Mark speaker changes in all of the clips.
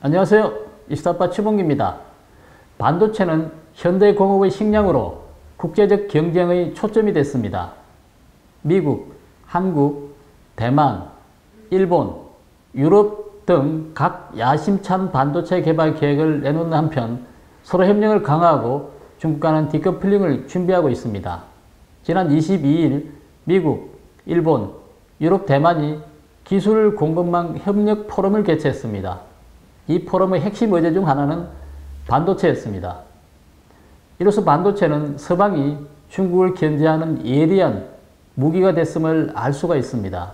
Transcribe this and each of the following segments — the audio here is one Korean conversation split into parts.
Speaker 1: 안녕하세요. 이스타파 최봉기입니다. 반도체는 현대공업의 식량으로 국제적 경쟁의 초점이 됐습니다. 미국, 한국, 대만, 일본, 유럽 등 각 야심찬 반도체 개발 계획을 내놓는 한편 서로 협력을 강화하고 중국과는 디커플링을 준비하고 있습니다. 지난 22일 미국, 일본, 유럽, 대만이 기술 공급망 협력 포럼을 개최했습니다. 이 포럼의 핵심 의제 중 하나는 반도체였습니다. 이로써 반도체는 서방이 중국을 견제하는 예리한 무기가 됐음을 알 수가 있습니다.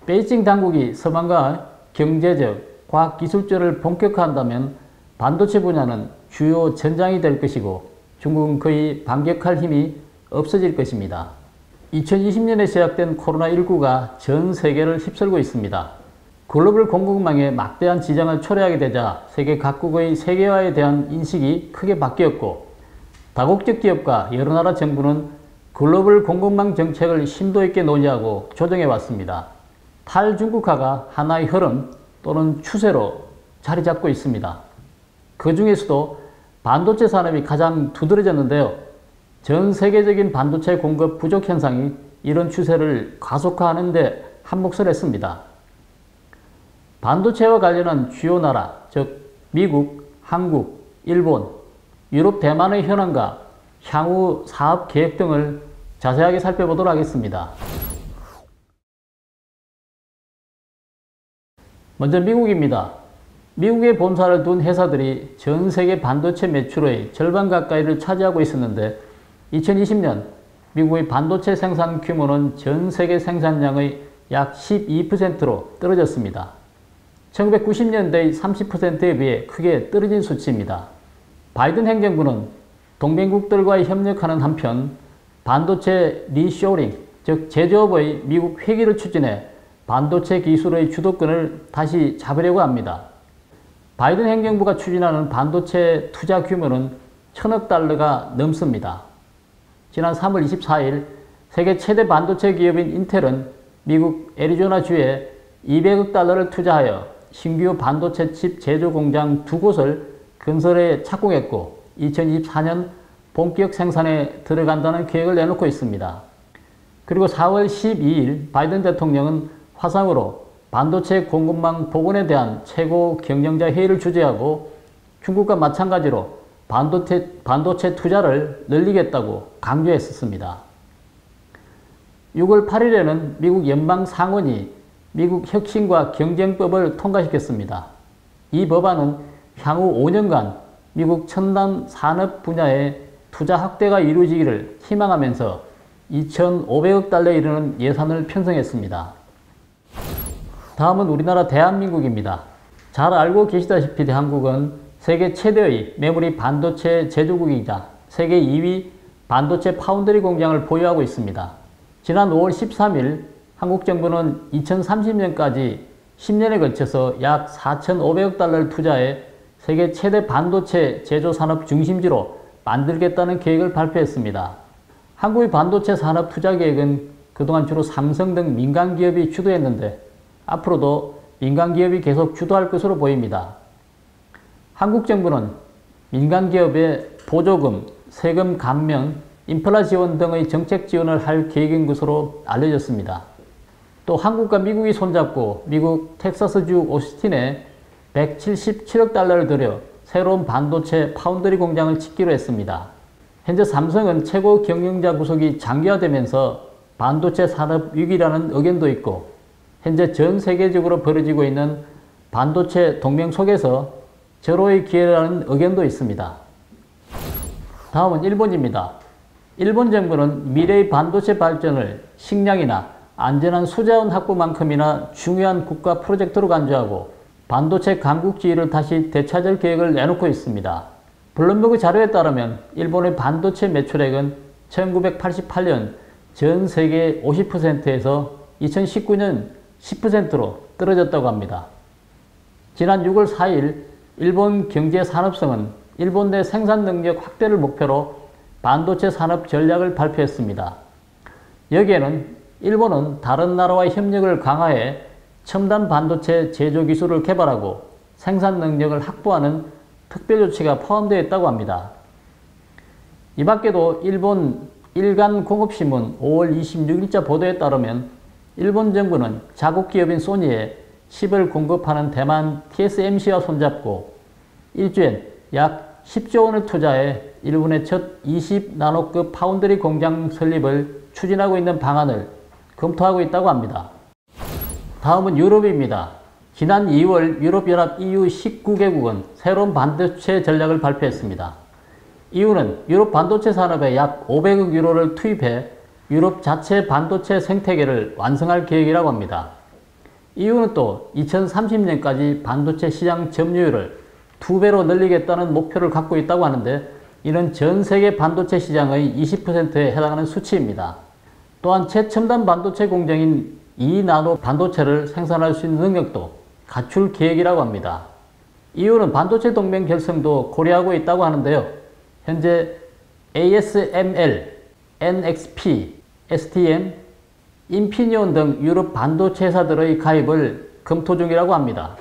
Speaker 1: 베이징 당국이 서방과 경제적, 과학기술적을 본격화한다면 반도체 분야는 주요 전장이 될 것이고 중국은 거의 반격할 힘이 없어질 것입니다. 2020년에 시작된 코로나19가 전 세계를 휩쓸고 있습니다. 글로벌 공급망에 막대한 지장을 초래하게 되자 세계 각국의 세계화에 대한 인식이 크게 바뀌었고 다국적 기업과 여러 나라 정부는 글로벌 공급망 정책을 심도 있게 논의하고 조정해 왔습니다. 탈중국화가 하나의 흐름 또는 추세로 자리 잡고 있습니다. 그 중에서도 반도체 산업이 가장 두드러졌는데요. 전 세계적인 반도체 공급 부족 현상이 이런 추세를 가속화하는 데 한몫을 했습니다. 반도체와 관련한 주요 나라, 즉 미국, 한국, 일본, 유럽, 대만의 현황과 향후 사업 계획 등을 자세하게 살펴보도록 하겠습니다. 먼저 미국입니다. 미국에 본사를 둔 회사들이 전 세계 반도체 매출의 절반 가까이를 차지하고 있었는데 2020년 미국의 반도체 생산 규모는 전 세계 생산량의 약 12%로 떨어졌습니다. 1990년대의 30%에 비해 크게 떨어진 수치입니다. 바이든 행정부는 동맹국들과의 협력하는 한편 반도체 리쇼링, 즉 제조업의 미국 회귀를 추진해 반도체 기술의 주도권을 다시 잡으려고 합니다. 바이든 행정부가 추진하는 반도체 투자 규모는 1000억 달러가 넘습니다. 지난 3월 24일 세계 최대 반도체 기업인 인텔은 미국 애리조나주에 200억 달러를 투자하여 신규 반도체 칩 제조 공장 2곳을 건설에 착공했고 2024년 본격 생산에 들어간다는 계획을 내놓고 있습니다. 그리고 4월 12일 바이든 대통령은 화상으로 반도체 공급망 복원에 대한 최고 경영자 회의를 주재하고 중국과 마찬가지로 반도체 투자를 늘리겠다고 강조했었습니다. 6월 8일에는 미국 연방 상원이 미국 혁신과 경쟁법을 통과시켰습니다. 이 법안은 향후 5년간 미국 첨단 산업 분야의 투자 확대가 이루어지기를 희망하면서 2,500억 달러에 이르는 예산을 편성했습니다. 다음은 우리나라 대한민국입니다. 잘 알고 계시다시피 대한민국은 세계 최대의 메모리 반도체 제조국이자 세계 2위 반도체 파운드리 공장을 보유하고 있습니다. 지난 5월 13일 한국 정부는 2030년까지 10년에 걸쳐서 약 4,500억 달러를 투자해 세계 최대 반도체 제조 산업 중심지로 만들겠다는 계획을 발표했습니다. 한국의 반도체 산업 투자 계획은 그동안 주로 삼성 등 민간 기업이 주도했는데 앞으로도 민간 기업이 계속 주도할 것으로 보입니다. 한국 정부는 민간 기업에 보조금, 세금 감면, 인프라 지원 등의 정책 지원을 할 계획인 것으로 알려졌습니다. 또 한국과 미국이 손잡고 미국 텍사스주 오스틴에 177억 달러를 들여 새로운 반도체 파운드리 공장을 짓기로 했습니다. 현재 삼성은 최고 경영자 구속이 장기화되면서 반도체 산업 위기라는 의견도 있고 현재 전 세계적으로 벌어지고 있는 반도체 동맹 속에서 절호의 기회라는 의견도 있습니다. 다음은 일본입니다. 일본 정부는 미래의 반도체 발전을 식량이나 안전한 수자원 확보만큼이나 중요한 국가 프로젝트로 간주하고 반도체 강국지위를 다시 되찾을 계획을 내놓고 있습니다. 블룸버그 자료에 따르면 일본의 반도체 매출액은 1988년 전 세계 50%에서 2019년 10%로 떨어졌다고 합니다. 지난 6월 4일 일본 경제산업성은 일본 내 생산 능력 확대를 목표로 반도체 산업 전략을 발표했습니다. 여기에는 일본은 다른 나라와의 협력을 강화해 첨단 반도체 제조 기술을 개발하고 생산 능력을 확보하는 특별 조치가 포함되어 있다고 합니다. 이 밖에도 일본 일간공업신문 5월 26일자 보도에 따르면 일본 정부는 자국 기업인 소니에 칩을 공급하는 대만 TSMC와 손잡고 일주엔 약 10조 원을 투자해 일본의 첫 20나노급 파운드리 공장 설립을 추진하고 있는 방안을 검토하고 있다고 합니다. 다음은 유럽입니다. 지난 2월 유럽연합 EU 19개국은 새로운 반도체 전략을 발표했습니다. EU는 유럽 반도체 산업에 약 500억 유로를 투입해 유럽 자체 반도체 생태계를 완성할 계획이라고 합니다. EU는 또 2030년까지 반도체 시장 점유율을 2배로 늘리겠다는 목표를 갖고 있다고 하는데, 이는 전 세계 반도체 시장의 20%에 해당하는 수치입니다. 또한 최첨단 반도체 공정인 2나노 반도체를 생산할 수 있는 능력도 갖출 계획이라고 합니다. EU는 반도체 동맹 결성도 고려하고 있다고 하는데요. 현재 ASML, NXP, STM, 인피니온 등 유럽 반도체 회사들의 가입을 검토 중이라고 합니다.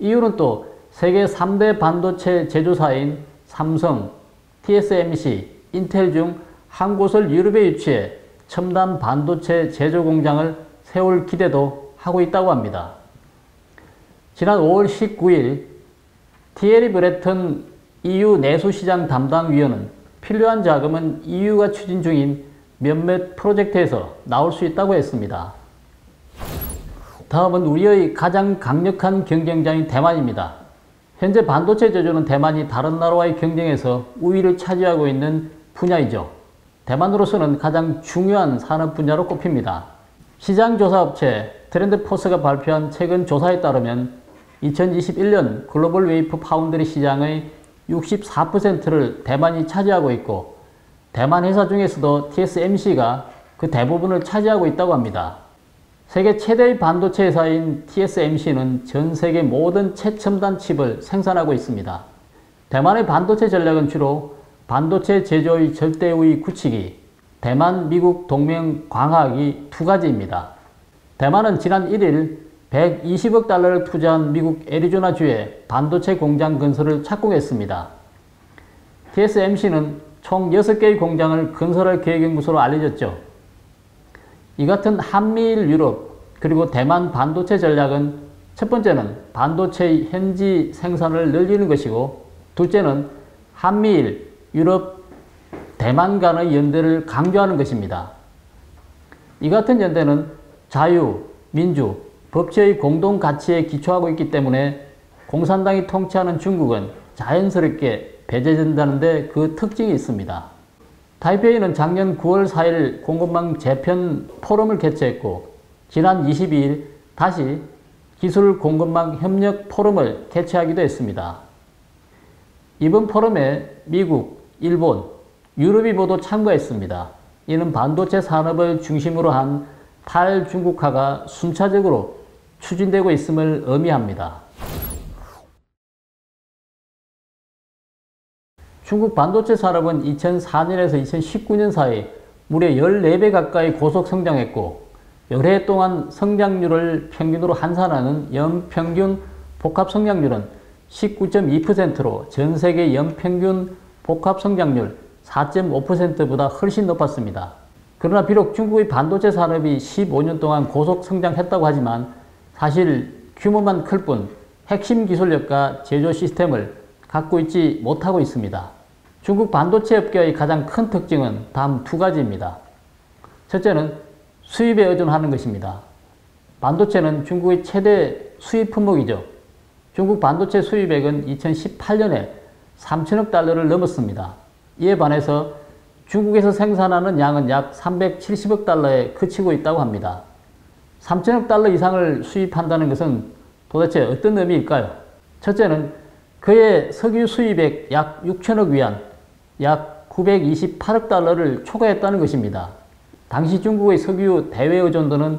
Speaker 1: EU는 또 세계 3대 반도체 제조사인 삼성, TSMC, 인텔 중 한 곳을 유럽에 유치해 첨단 반도체 제조 공장을 세울 기대도 하고 있다고 합니다. 지난 5월 19일 티에리 브레튼 EU 내수시장 담당 위원은 필요한 자금은 EU가 추진 중인 몇몇 프로젝트에서 나올 수 있다고 했습니다. 다음은 우리의 가장 강력한 경쟁자인 대만입니다. 현재 반도체 제조는 대만이 다른 나라와의 경쟁에서 우위를 차지하고 있는 분야이죠. 대만으로서는 가장 중요한 산업 분야로 꼽힙니다. 시장조사업체 트렌드포스가 발표한 최근 조사에 따르면 2021년 글로벌 웨이프 파운드리 시장의 64%를 대만이 차지하고 있고, 대만 회사 중에서도 TSMC가 그 대부분을 차지하고 있다고 합니다. 세계 최대의 반도체 회사인 TSMC는 전 세계 모든 최첨단 칩을 생산하고 있습니다. 대만의 반도체 전략은 주로 반도체 제조의 절대 우위 굳히기, 대만, 미국 동맹 강화하기 두 가지입니다. 대만은 지난 1일 120억 달러를 투자한 미국 애리조나주에 반도체 공장 건설을 착공했습니다. TSMC는 총 6개의 공장을 건설할 계획인 것으로 알려졌죠. 이 같은 한미일 유럽 그리고 대만 반도체 전략은 첫 번째는 반도체의 현지 생산을 늘리는 것이고, 둘째는 한미일, 유럽, 대만 간의 연대를 강조하는 것입니다. 이 같은 연대는 자유, 민주, 법치의 공동 가치에 기초하고 있기 때문에 공산당이 통치하는 중국은 자연스럽게 배제된다는 데 그 특징이 있습니다. 타이페이는 작년 9월 4일 공급망 재편 포럼을 개최했고, 지난 22일 다시 기술 공급망 협력 포럼을 개최하기도 했습니다. 이번 포럼에 미국, 일본, 유럽이 모두 참가했습니다. 이는 반도체 산업을 중심으로 한 탈중국화가 순차적으로 추진되고 있음을 의미합니다. 중국 반도체 산업은 2004년에서 2019년 사이 무려 14배 가까이 고속 성장했고, 열해 동안 성장률을 평균으로 환산하는 연평균 복합 성장률은 19.2%로 전 세계 연평균 복합 성장률 4.5%보다 훨씬 높았습니다. 그러나 비록 중국의 반도체 산업이 15년 동안 고속 성장했다고 하지만 사실 규모만 클 뿐 핵심 기술력과 제조 시스템을 갖고 있지 못하고 있습니다. 중국 반도체 업계의 가장 큰 특징은 다음 두 가지입니다. 첫째는 수입에 의존하는 것입니다. 반도체는 중국의 최대 수입 품목이죠. 중국 반도체 수입액은 2018년에 3천억 달러를 넘었습니다. 이에 반해서 중국에서 생산하는 양은 약 370억 달러에 그치고 있다고 합니다. 3천억 달러 이상을 수입한다는 것은 도대체 어떤 의미일까요? 첫째는 그의 석유 수입액 약 6천억 위안, 약 928억 달러를 초과했다는 것입니다. 당시 중국의 석유 대외 의존도는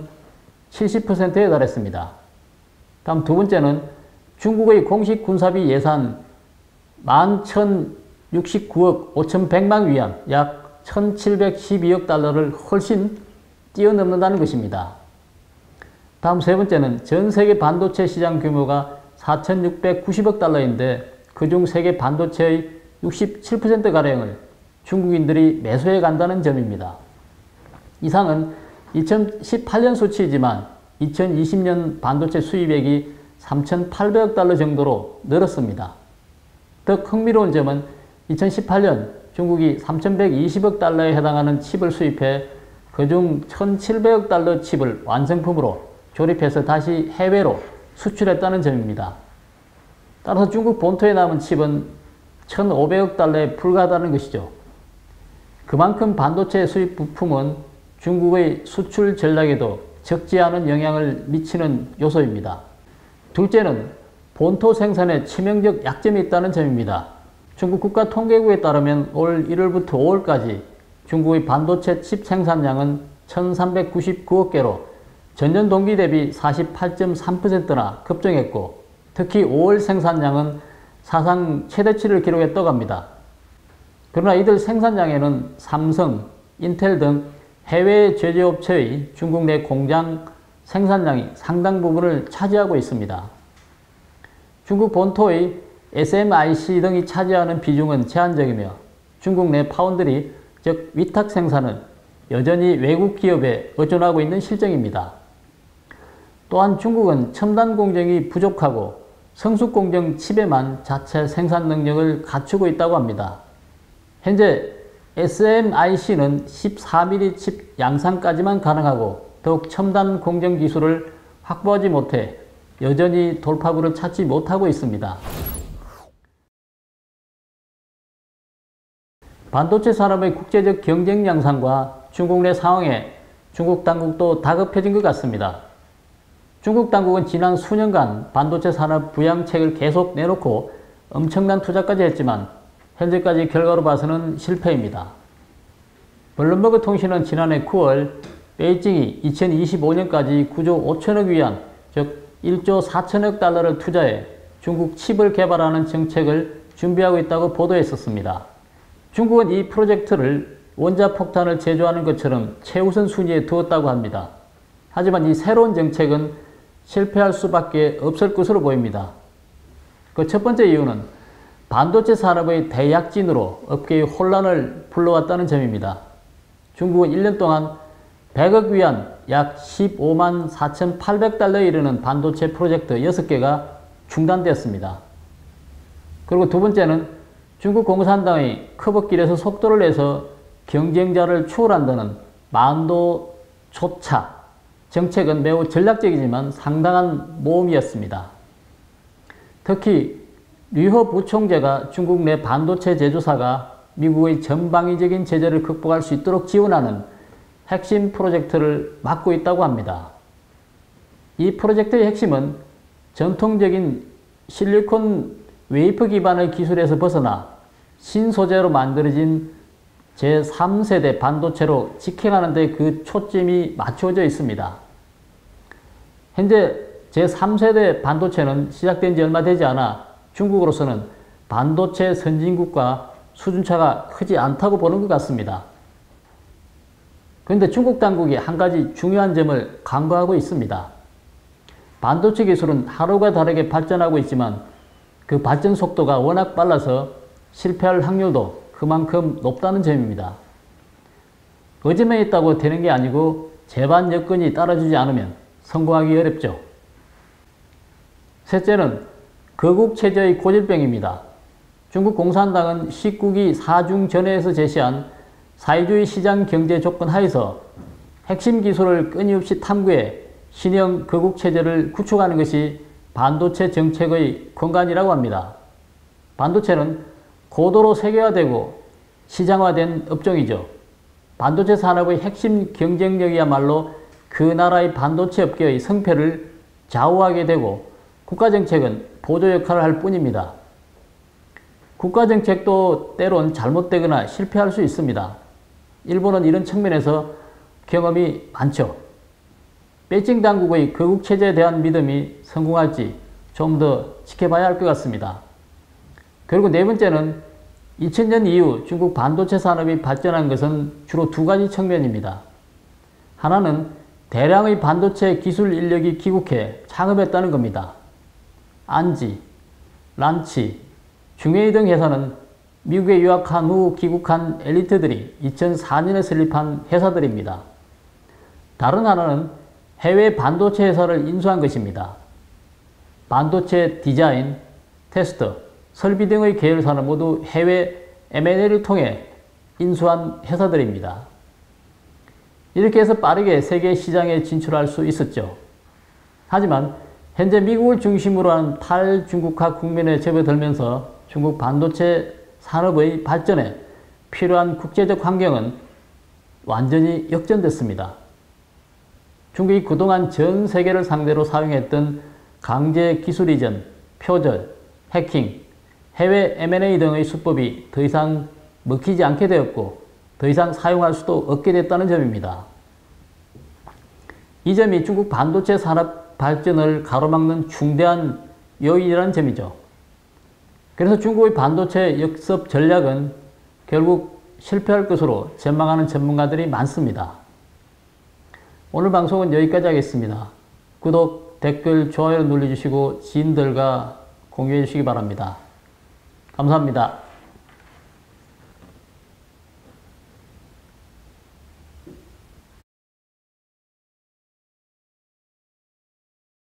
Speaker 1: 70%에 달했습니다. 다음 두 번째는 중국의 공식 군사비 예산 11,069억 5,100만 위안, 약 1,712억 달러를 훨씬 뛰어넘는다는 것입니다. 다음 세 번째는 전 세계 반도체 시장 규모가 4,690억 달러인데 그중 세계 반도체의 67%가량을 중국인들이 매수해 간다는 점입니다. 이상은 2018년 수치이지만 2020년 반도체 수입액이 3,800억 달러 정도로 늘었습니다. 더 흥미로운 점은 2018년 중국이 3,120억 달러에 해당하는 칩을 수입해 그중 1,700억 달러 칩을 완성품으로 조립해서 다시 해외로 수출했다는 점입니다. 따라서 중국 본토에 남은 칩은 1,500억 달러에 불과하다는 것이죠. 그만큼 반도체 수입 부품은 중국의 수출 전략에도 적지 않은 영향을 미치는 요소입니다. 둘째는 본토 생산에 치명적 약점이 있다는 점입니다. 중국 국가통계국에 따르면 올 1월부터 5월까지 중국의 반도체 칩 생산량은 1,399억 개로 전년 동기 대비 48.3%나 급증했고 특히 5월 생산량은 사상 최대치를 기록했다고 합니다. 그러나 이들 생산량에는 삼성, 인텔 등 해외 제조업체의 중국 내 공장 생산량이 상당 부분을 차지하고 있습니다. 중국 본토의 SMIC 등이 차지하는 비중은 제한적이며 중국 내 파운드리, 즉 위탁 생산은 여전히 외국 기업에 의존하고 있는 실정입니다. 또한 중국은 첨단 공정이 부족하고 성숙 공정 칩에만 자체 생산 능력을 갖추고 있다고 합니다. 현재 SMIC는 14mm 칩 양산까지만 가능하고 더욱 첨단 공정 기술을 확보하지 못해 여전히 돌파구를 찾지 못하고 있습니다. 반도체 산업의 국제적 경쟁 양상과 중국 내 상황에 중국 당국도 다급해진 것 같습니다. 중국 당국은 지난 수년간 반도체 산업 부양책을 계속 내놓고 엄청난 투자까지 했지만 현재까지 결과로 봐서는 실패입니다. 블룸버그 통신은 지난해 9월 베이징이 2025년까지 9조 5천억 위안, 즉 1조 4천억 달러를 투자해 중국 칩을 개발하는 정책을 준비하고 있다고 보도했었습니다. 중국은 이 프로젝트를 원자폭탄을 제조하는 것처럼 최우선 순위에 두었다고 합니다. 하지만 이 새로운 정책은 실패할 수밖에 없을 것으로 보입니다. 그 첫 번째 이유는 반도체 산업의 대약진으로 업계의 혼란을 불러왔다는 점입니다. 중국은 1년 동안 100억 위안 약 15만 4,800달러에 이르는 반도체 프로젝트 6개가 중단되었습니다. 그리고 두 번째는 중국 공산당의 커벅길에서 속도를 내서 경쟁자를 추월한다는 만도초차 정책은 매우 전략적이지만 상당한 모험이었습니다. 특히 류허 부총재가 중국 내 반도체 제조사가 미국의 전방위적인 제재를 극복할 수 있도록 지원하는 핵심 프로젝트를 맡고 있다고 합니다. 이 프로젝트의 핵심은 전통적인 실리콘 웨이퍼 기반의 기술에서 벗어나 신소재로 만들어진 제3세대 반도체로 직행하는 데 그 초점이 맞춰져 있습니다. 현재 제3세대 반도체는 시작된 지 얼마 되지 않아 중국으로서는 반도체 선진국과 수준차가 크지 않다고 보는 것 같습니다. 그런데 중국 당국이 한 가지 중요한 점을 간과하고 있습니다. 반도체 기술은 하루가 다르게 발전하고 있지만 그 발전 속도가 워낙 빨라서 실패할 확률도 그만큼 높다는 점입니다. 어제만 있다고 되는 게 아니고 제반 여건이 따라주지 않으면 성공하기 어렵죠. 셋째는 거국 체제의 고질병입니다. 중국 공산당은 19기 사중전회에서 제시한 사회주의 시장 경제 조건 하에서 핵심 기술을 끊임없이 탐구해 신형 거국 체제를 구축하는 것이 반도체 정책의根幹이라고 합니다. 반도체는 고도로 세계화되고 시장화된 업종이죠. 반도체 산업의 핵심 경쟁력이야말로 그 나라의 반도체 업계의 성패를 좌우하게 되고 국가정책은 보조 역할을 할 뿐입니다. 국가정책도 때론 잘못되거나 실패할 수 있습니다. 일본은 이런 측면에서 경험이 많죠. 베이징 당국의 거국체제에 대한 믿음이 성공할지 좀 더 지켜봐야 할 것 같습니다. 그리고 네 번째는 2000년 이후 중국 반도체 산업이 발전한 것은 주로 두 가지 측면입니다. 하나는 대량의 반도체 기술 인력이 귀국해 창업했다는 겁니다. 안지, 란치, 중웨이 등 회사는 미국에 유학한 후 귀국한 엘리트들이 2004년에 설립한 회사들입니다. 다른 하나는 해외 반도체 회사를 인수한 것입니다. 반도체 디자인, 테스트, 설비 등의 계열사는 모두 해외 M&A를 통해 인수한 회사들입니다. 이렇게 해서 빠르게 세계 시장에 진출할 수 있었죠. 하지만 현재 미국을 중심으로 한 탈중국화 국면에 접어들면서 중국 반도체 산업의 발전에 필요한 국제적 환경은 완전히 역전됐습니다. 중국이 그동안 전 세계를 상대로 사용했던 강제 기술 이전, 표절, 해킹, 해외 M&A 등의 수법이 더 이상 먹히지 않게 되었고 더 이상 사용할 수도 없게 됐다는 점입니다. 이 점이 중국 반도체 산업 발전을 가로막는 중대한 요인이라는 점이죠. 그래서 중국의 반도체 역습 전략은 결국 실패할 것으로 전망하는 전문가들이 많습니다. 오늘 방송은 여기까지 하겠습니다. 구독, 댓글, 좋아요 눌러주시고 지인들과 공유해 주시기 바랍니다. 감사합니다.